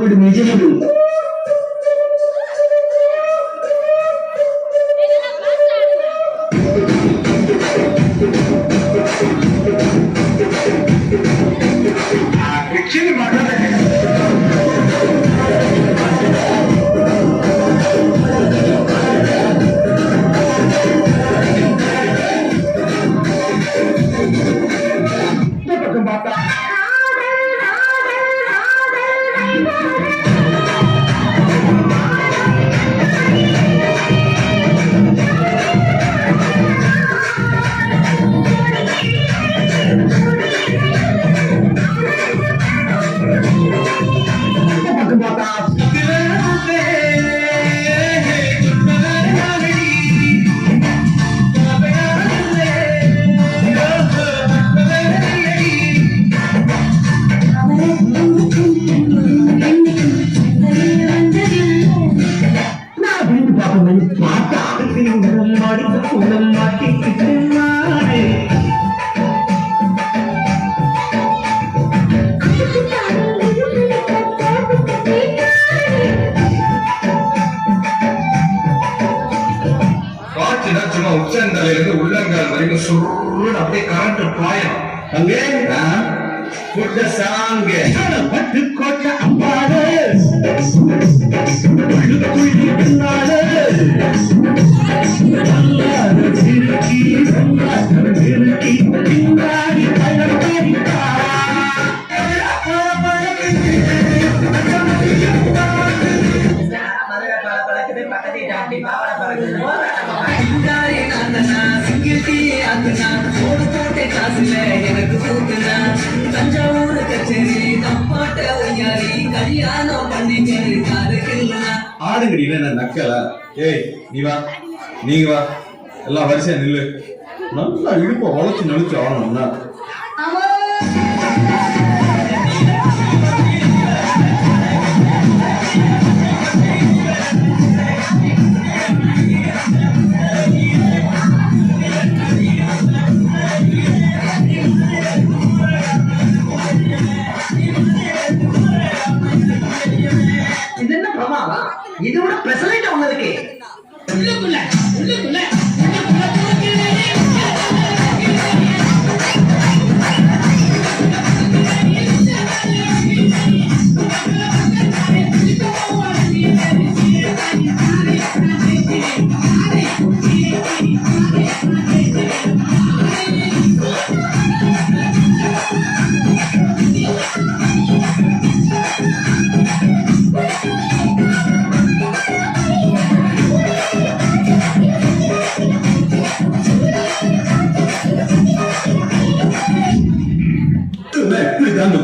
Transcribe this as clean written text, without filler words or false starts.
நிஜமடு நிஜமடு உச்சந்தலையிலிருந்து உள்ளங்கால் வரைக்கும் சுருன்னு அப்படியே கரண்ட் பாயம் அங்கே புட்ட சாங்க பட்டுக்கோட்டை அம்பாடு பின்னாடு பின்னாடி எனக்கு கூத்துனா தஞ்சாவூர் கச்சேரி தப்பாட்ட ஒய்யாரி கல்யாணம் பண்ணிச்சேரி ஆடுங்கடியில என்ன நக்கலா? ஏய் நீ வா, நீங்க வா, எல்லாம் வரிசையா நில்லு. நல்லா இடுப்ப உழைச்சு நெளிச்சு ஆடணும்னா இது என்ன பிரமாவா? இதோட பிரசலைட் ஒண்ணு இருக்கு. உள்ளுக்குள்ள உள்ளுக்குள்ள இப்படிதான்